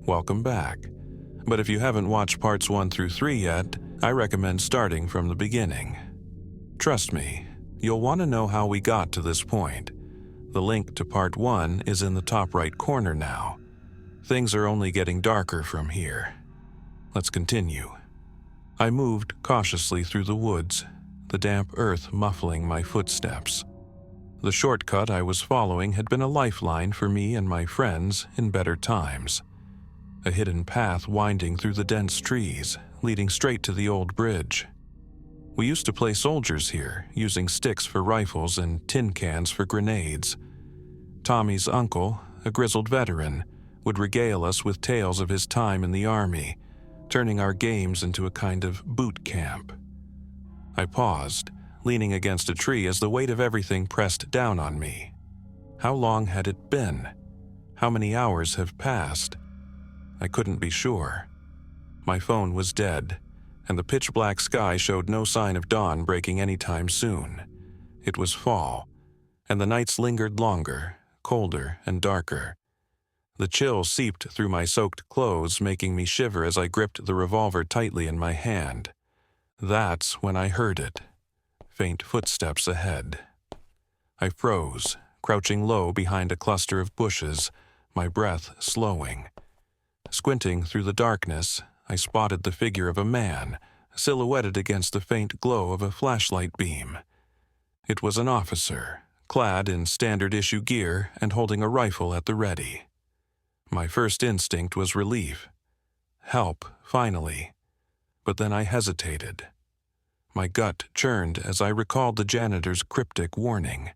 welcome back. But if you haven't watched parts 1 through 3 yet, I recommend starting from the beginning. Trust me, you'll want to know how we got to this point. The link to part 1 is in the top right corner now. Things are only getting darker from here. Let's continue. I moved cautiously through the woods, the damp earth muffling my footsteps. The shortcut I was following had been a lifeline for me and my friends in better times. A hidden path winding through the dense trees, leading straight to the old bridge. We used to play soldiers here, using sticks for rifles and tin cans for grenades. Tommy's uncle, a grizzled veteran, would regale us with tales of his time in the army, turning our games into a kind of boot camp. I paused, leaning against a tree as the weight of everything pressed down on me. How long had it been? How many hours have passed? I couldn't be sure. My phone was dead, and the pitch-black sky showed no sign of dawn breaking anytime soon. It was fall, and the nights lingered longer, colder and darker. The chill seeped through my soaked clothes, making me shiver as I gripped the revolver tightly in my hand. That's when I heard it. Faint footsteps ahead. I froze, crouching low behind a cluster of bushes, my breath slowing. Squinting through the darkness, I spotted the figure of a man, silhouetted against the faint glow of a flashlight beam. It was an officer, clad in standard-issue gear and holding a rifle at the ready. My first instinct was relief. Help, finally. But then I hesitated. My gut churned as I recalled the janitor's cryptic warning.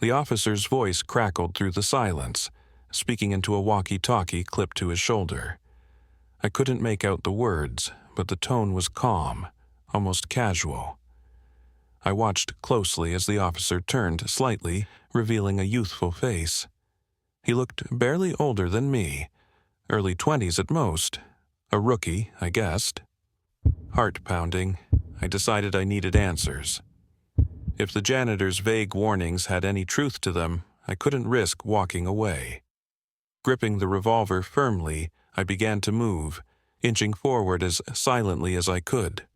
The officer's voice crackled through the silence, speaking into a walkie-talkie clipped to his shoulder. I couldn't make out the words, but the tone was calm, almost casual. I watched closely as the officer turned slightly, revealing a youthful face. He looked barely older than me, early 20s at most. A rookie, I guessed. Heart pounding, I decided I needed answers. If the janitor's vague warnings had any truth to them, I couldn't risk walking away. Gripping the revolver firmly, I began to move, inching forward as silently as I could.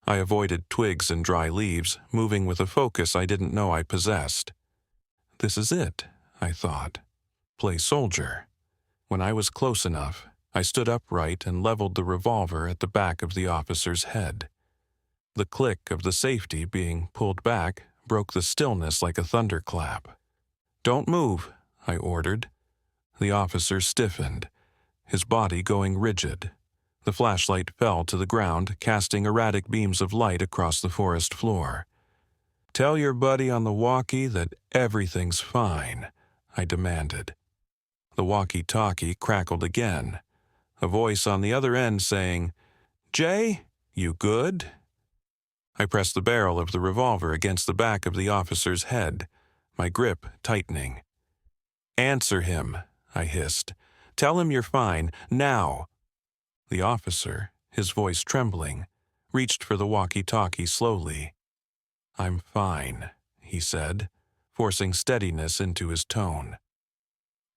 I avoided twigs and dry leaves, moving with a focus I didn't know I possessed. This is it, I thought. Play soldier. When I was close enough, I stood upright and leveled the revolver at the back of the officer's head. The click of the safety being pulled back broke the stillness like a thunderclap. "Don't move," I ordered. The officer stiffened, his body going rigid. The flashlight fell to the ground, casting erratic beams of light across the forest floor. "Tell your buddy on the walkie that everything's fine," I demanded. The walkie-talkie crackled again, a voice on the other end saying, "Jay, you good?" I pressed the barrel of the revolver against the back of the officer's head, my grip tightening. "Answer him," I hissed. "Tell him you're fine, now." The officer, his voice trembling, reached for the walkie-talkie slowly. "I'm fine," he said, forcing steadiness into his tone.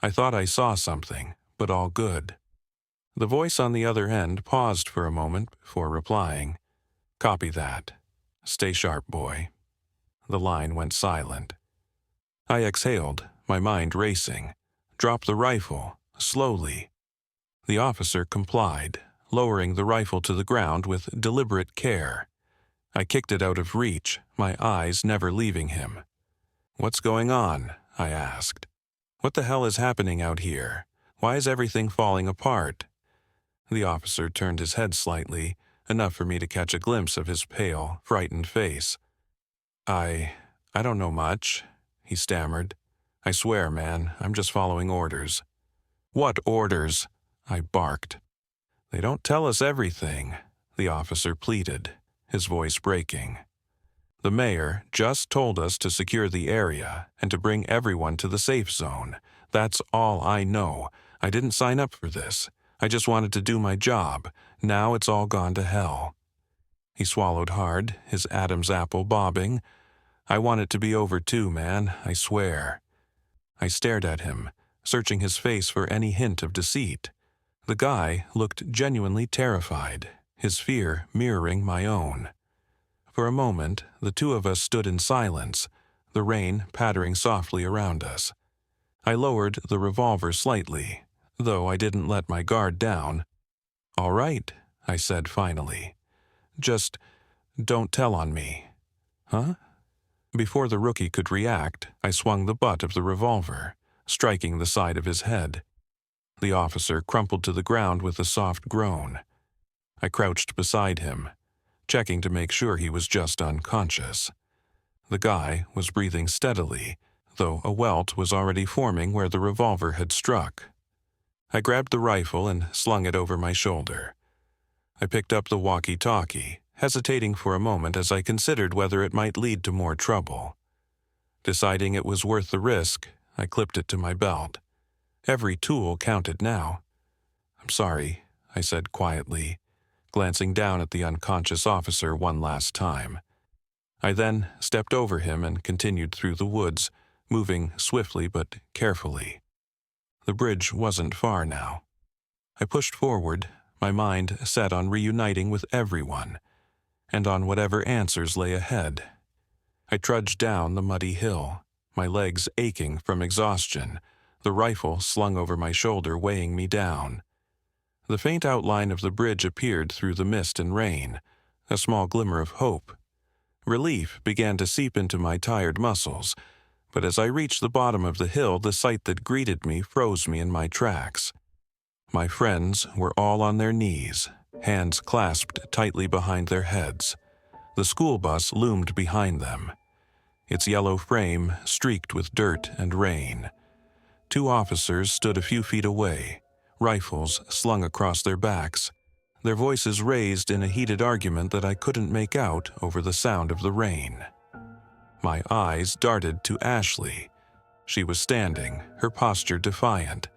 I thought I saw something, but all good. The voice on the other end paused for a moment before replying. "Copy that. Stay sharp, boy." The line went silent. I exhaled, my mind racing, dropped the rifle, slowly. The officer complied, lowering the rifle to the ground with deliberate care. I kicked it out of reach, my eyes never leaving him. "What's going on?" I asked. "What the hell is happening out here? Why is everything falling apart?" The officer turned his head slightly, enough for me to catch a glimpse of his pale, frightened face. I don't know much," he stammered. "I swear, man, I'm just following orders." "What orders?" I barked. "They don't tell us everything," the officer pleaded, his voice breaking. "The mayor just told us to secure the area and to bring everyone to the safe zone. That's all I know. I didn't sign up for this. I just wanted to do my job. Now it's all gone to hell." He swallowed hard, his Adam's apple bobbing. "I want it to be over too, man, I swear." I stared at him, searching his face for any hint of deceit. The guy looked genuinely terrified, his fear mirroring my own. For a moment, the two of us stood in silence, the rain pattering softly around us. I lowered the revolver slightly, though I didn't let my guard down. "All right," I said finally. "Just don't tell on me." "Huh?" Before the rookie could react, I swung the butt of the revolver, striking the side of his head. The officer crumpled to the ground with a soft groan. I crouched beside him, checking to make sure he was just unconscious. The guy was breathing steadily, though a welt was already forming where the revolver had struck. I grabbed the rifle and slung it over my shoulder. I picked up the walkie-talkie, hesitating for a moment as I considered whether it might lead to more trouble. Deciding it was worth the risk, I clipped it to my belt. Every tool counted now. "I'm sorry," I said quietly, glancing down at the unconscious officer one last time. I then stepped over him and continued through the woods, moving swiftly but carefully. The bridge wasn't far now. I pushed forward, my mind set on reuniting with everyone, and on whatever answers lay ahead. I trudged down the muddy hill, my legs aching from exhaustion, the rifle slung over my shoulder weighing me down. The faint outline of the bridge appeared through the mist and rain, a small glimmer of hope. Relief began to seep into my tired muscles, but as I reached the bottom of the hill, the sight that greeted me froze me in my tracks. My friends were all on their knees, hands clasped tightly behind their heads. The school bus loomed behind them, its yellow frame streaked with dirt and rain. Two officers stood a few feet away, rifles slung across their backs, their voices raised in a heated argument that I couldn't make out over the sound of the rain. My eyes darted to Ashley. She was standing, her posture defiant,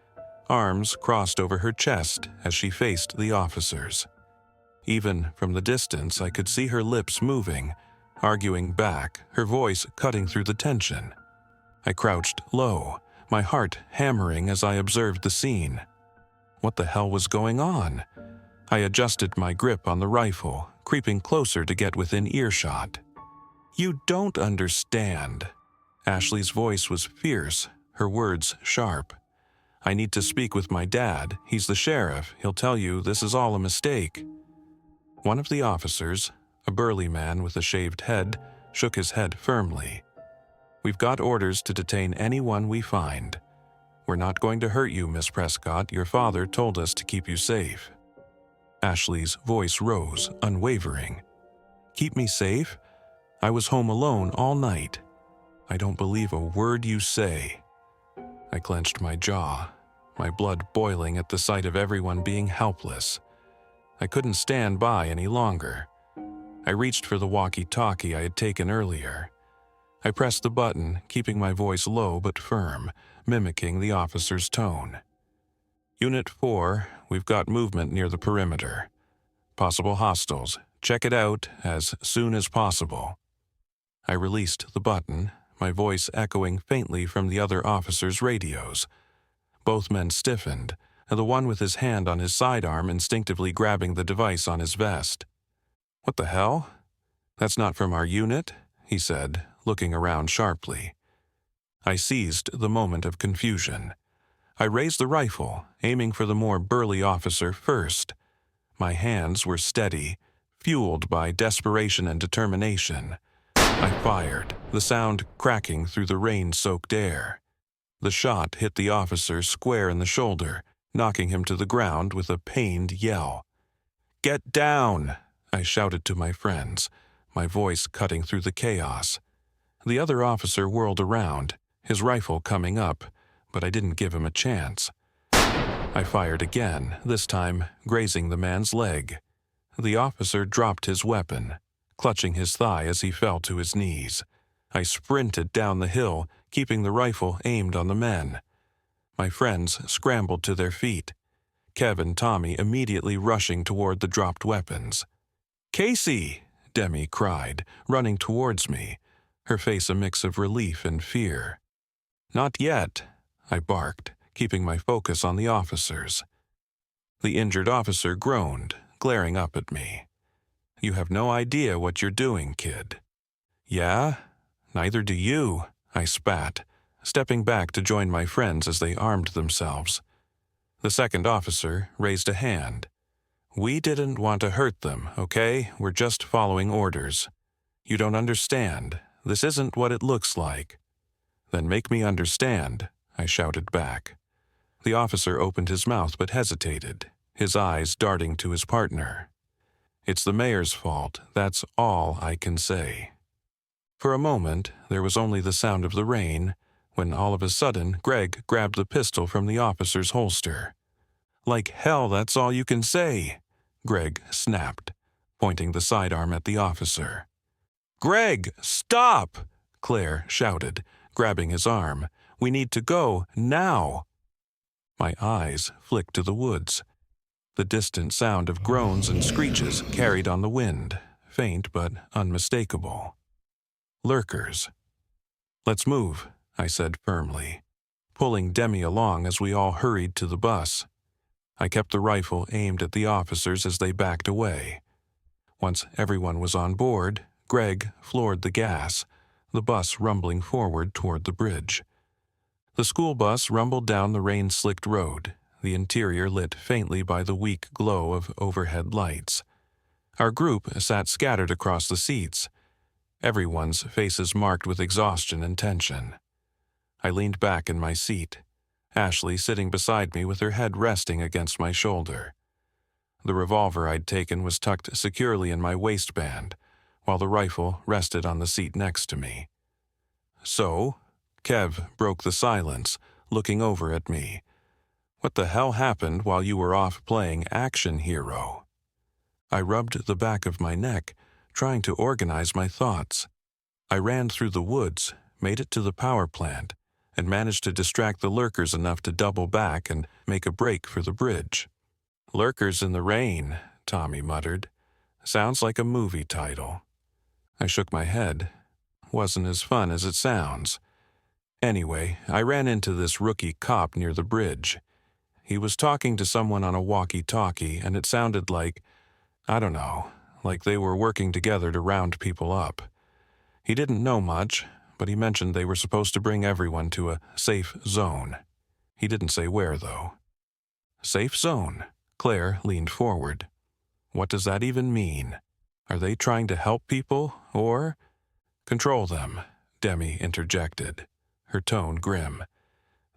arms crossed over her chest as she faced the officers. Even from the distance, I could see her lips moving, arguing back, her voice cutting through the tension. I crouched low, my heart hammering as I observed the scene. What the hell was going on? I adjusted my grip on the rifle, creeping closer to get within earshot. "You don't understand." Ashley's voice was fierce, her words sharp. "I need to speak with my dad. He's the sheriff. He'll tell you this is all a mistake." One of the officers, a burly man with a shaved head, shook his head firmly. "We've got orders to detain anyone we find. We're not going to hurt you, Miss Prescott. Your father told us to keep you safe." Ashley's voice rose, unwavering. "Keep me safe? I was home alone all night. I don't believe a word you say." I clenched my jaw, my blood boiling at the sight of everyone being helpless. I couldn't stand by any longer. I reached for the walkie-talkie I had taken earlier. I pressed the button, keeping my voice low but firm, mimicking the officer's tone. "Unit 4, we've got movement near the perimeter. Possible hostiles. Check it out as soon as possible." I released the button, my voice echoing faintly from the other officers' radios. Both men stiffened, and the one with his hand on his sidearm instinctively grabbing the device on his vest. "What the hell? That's not from our unit," he said, looking around sharply. I seized the moment of confusion. I raised the rifle, aiming for the more burly officer first. My hands were steady, fueled by desperation and determination. I fired, the sound cracking through the rain-soaked air. The shot hit the officer square in the shoulder, knocking him to the ground with a pained yell. "Get down!" I shouted to my friends, my voice cutting through the chaos. The other officer whirled around, his rifle coming up, but I didn't give him a chance. I fired again, this time grazing the man's leg. The officer dropped his weapon, clutching his thigh as he fell to his knees. I sprinted down the hill, keeping the rifle aimed on the men. My friends scrambled to their feet, Kev and Tommy immediately rushing toward the dropped weapons. "Casey!" Demi cried, running towards me, her face a mix of relief and fear. "Not yet," I barked, keeping my focus on the officers. The injured officer groaned, glaring up at me. "You have no idea what you're doing, kid." "Yeah? Neither do you," I spat, stepping back to join my friends as they armed themselves. The second officer raised a hand. "We didn't want to hurt them, okay? We're just following orders. You don't understand. This isn't what it looks like." "Then make me understand," I shouted back. The officer opened his mouth but hesitated, his eyes darting to his partner. "It's the mayor's fault, that's all I can say." For a moment, there was only the sound of the rain, when all of a sudden Greg grabbed the pistol from the officer's holster. "Like hell, that's all you can say," Greg snapped, pointing the sidearm at the officer. "Greg, stop!" Claire shouted, grabbing his arm. "We need to go, now!" My eyes flicked to the woods. The distant sound of groans and screeches carried on the wind, faint but unmistakable. Lurkers. "Let's move," I said firmly, pulling Demi along as we all hurried to the bus. I kept the rifle aimed at the officers as they backed away. Once everyone was on board, Greg floored the gas, the bus rumbling forward toward the bridge. The school bus rumbled down the rain-slicked road, the interior lit faintly by the weak glow of overhead lights. Our group sat scattered across the seats, everyone's faces marked with exhaustion and tension. I leaned back in my seat, Ashley sitting beside me with her head resting against my shoulder. The revolver I'd taken was tucked securely in my waistband, while the rifle rested on the seat next to me. "So," Kev broke the silence, looking over at me. "What the hell happened while you were off playing action hero?" I rubbed the back of my neck, trying to organize my thoughts. I ran through the woods, made it to the power plant, and managed to distract the lurkers enough to double back and make a break for the bridge. "Lurkers in the rain," Tommy muttered. "Sounds like a movie title." I shook my head. Wasn't as fun as it sounds. Anyway, I ran into this rookie cop near the bridge. He was talking to someone on a walkie-talkie, and it sounded like, I don't know, like they were working together to round people up. He didn't know much, but he mentioned they were supposed to bring everyone to a safe zone. He didn't say where, though. "Safe zone?" Claire leaned forward. "What does that even mean? Are they trying to help people, or—" "Control them," Demi interjected, her tone grim.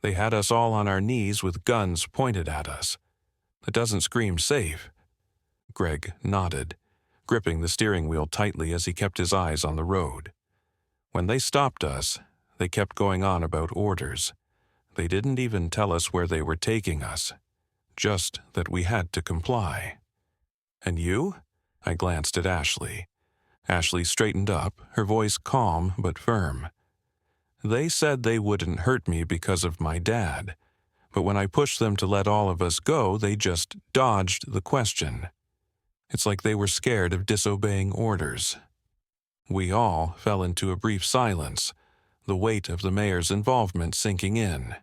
"They had us all on our knees with guns pointed at us. That doesn't scream safe." Greg nodded, gripping the steering wheel tightly as he kept his eyes on the road. "When they stopped us, they kept going on about orders. They didn't even tell us where they were taking us, just that we had to comply." "And you?" I glanced at Ashley. Ashley straightened up, her voice calm but firm. "They said they wouldn't hurt me because of my dad, but when I pushed them to let all of us go, they just dodged the question. It's like they were scared of disobeying orders." We all fell into a brief silence, the weight of the mayor's involvement sinking in.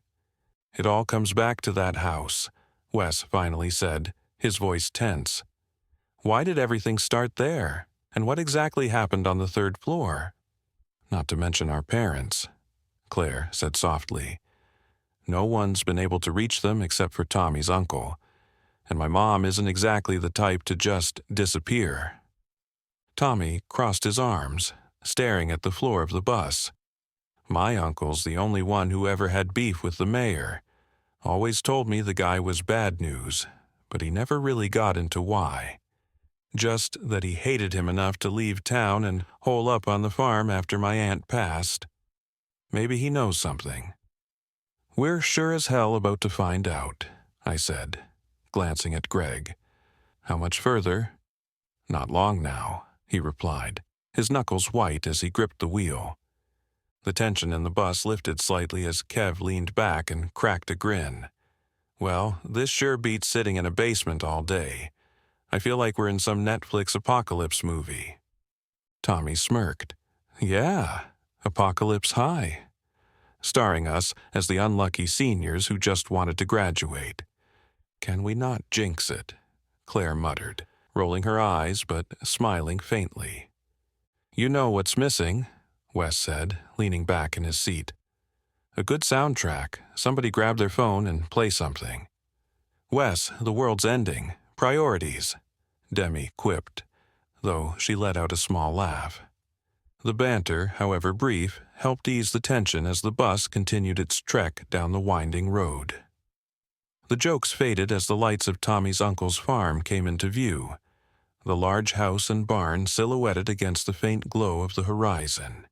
"It all comes back to that house," Wes finally said, his voice tense. "Why did everything start there? And what exactly happened on the third floor?" "Not to mention our parents," Claire said softly. "No one's been able to reach them except for Tommy's uncle, and my mom isn't exactly the type to just disappear." Tommy crossed his arms, staring at the floor of the bus. "My uncle's the only one who ever had beef with the mayor. Always told me the guy was bad news, but he never really got into why. Just that he hated him enough to leave town and hole up on the farm after my aunt passed. Maybe he knows something." "We're sure as hell about to find out," I said, glancing at Greg. "How much further?" "Not long now," he replied, his knuckles white as he gripped the wheel. The tension in the bus lifted slightly as Kev leaned back and cracked a grin. "Well, this sure beats sitting in a basement all day. I feel like we're in some Netflix apocalypse movie." Tommy smirked. "Yeah, Apocalypse High. Starring us as the unlucky seniors who just wanted to graduate. "Can we not jinx it?" Claire muttered, rolling her eyes but smiling faintly. "You know what's missing," Wes said, leaning back in his seat. "A good soundtrack. Somebody grab their phone and play something." "Wes, the world's ending. Priorities," Demi quipped, though she let out a small laugh. The banter, however brief, helped ease the tension as the bus continued its trek down the winding road. The jokes faded as the lights of Tommy's uncle's farm came into view, the large house and barn silhouetted against the faint glow of the horizon.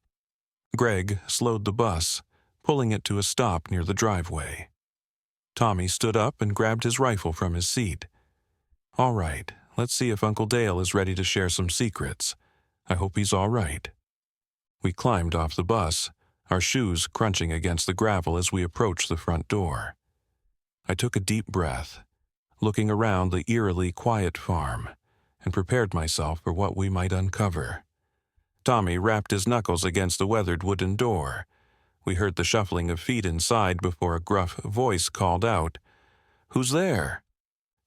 Greg slowed the bus, pulling it to a stop near the driveway. Tommy stood up and grabbed his rifle from his seat. "All right, let's see if Uncle Dale is ready to share some secrets. I hope he's all right." We climbed off the bus, our shoes crunching against the gravel as we approached the front door. I took a deep breath, looking around the eerily quiet farm, and prepared myself for what we might uncover. Tommy rapped his knuckles against the weathered wooden door. We heard the shuffling of feet inside before a gruff voice called out, "Who's there?"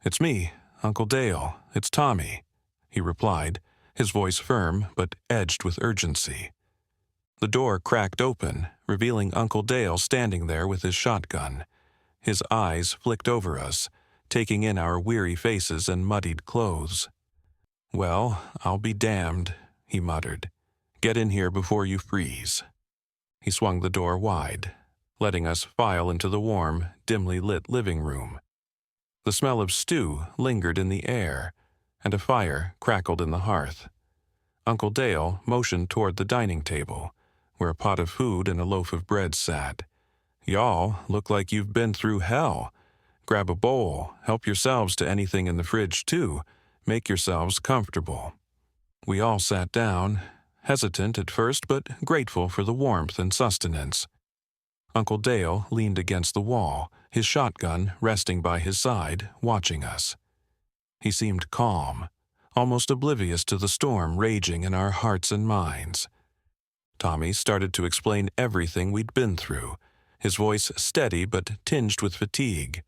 "It's me, Uncle Dale. It's Tommy," he replied, his voice firm but edged with urgency. The door cracked open, revealing Uncle Dale standing there with his shotgun. His eyes flicked over us, taking in our weary faces and muddied clothes. "Well, I'll be damned," he muttered. "Get in here before you freeze." He swung the door wide, letting us file into the warm, dimly lit living room. The smell of stew lingered in the air, and a fire crackled in the hearth. Uncle Dale motioned toward the dining table, where a pot of food and a loaf of bread sat. "Y'all look like you've been through hell. Grab a bowl, help yourselves to anything in the fridge too. Make yourselves comfortable." We all sat down, hesitant at first but grateful for the warmth and sustenance. Uncle Dale leaned against the wall, his shotgun resting by his side, watching us. He seemed calm, almost oblivious to the storm raging in our hearts and minds. Tommy started to explain everything we'd been through, his voice steady but tinged with fatigue.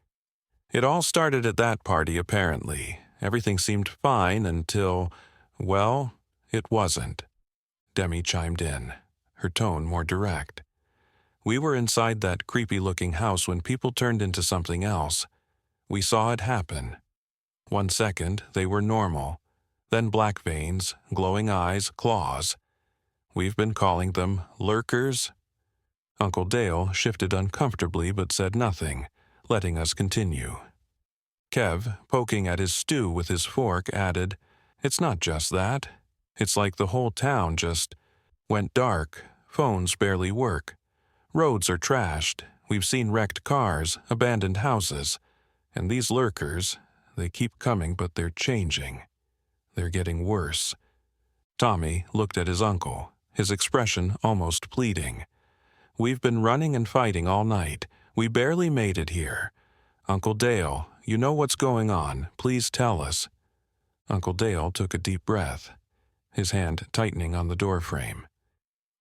"It all started at that party, apparently. Everything seemed fine until, well, it wasn't." Demi chimed in, her tone more direct. "We were inside that creepy-looking house when people turned into something else. We saw it happen. 1 second, they were normal. Then black veins, glowing eyes, claws. We've been calling them lurkers." Uncle Dale shifted uncomfortably but said nothing, letting us continue. Kev, poking at his stew with his fork, added, "It's not just that. It's like the whole town just went dark, phones barely work. Roads are trashed, we've seen wrecked cars, abandoned houses, and these lurkers, they keep coming but they're changing. They're getting worse." Tommy looked at his uncle, his expression almost pleading. "We've been running and fighting all night. We barely made it here. Uncle Dale, you know what's going on. Please tell us." Uncle Dale took a deep breath, his hand tightening on the doorframe.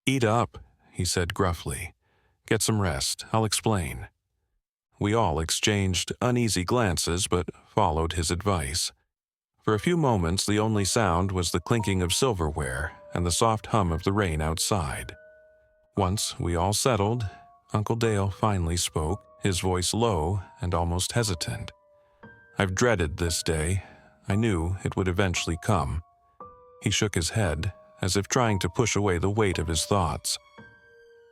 "Eat up," he said gruffly. "Get some rest. I'll explain." We all exchanged uneasy glances but followed his advice. For a few moments, the only sound was the clinking of silverware and the soft hum of the rain outside. Once we all settled, Uncle Dale finally spoke, his voice low and almost hesitant. "I've dreaded this day. I knew it would eventually come." He shook his head, as if trying to push away the weight of his thoughts.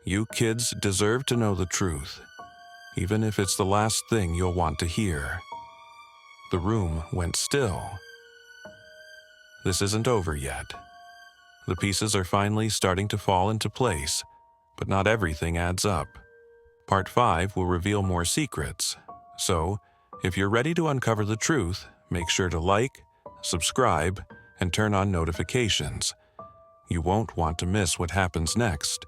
"You kids deserve to know the truth, even if it's the last thing you'll want to hear." The room went still. This isn't over yet. The pieces are finally starting to fall into place, but not everything adds up. Part 5 will reveal more secrets, so if you're ready to uncover the truth, make sure to like, subscribe, and turn on notifications. You won't want to miss what happens next.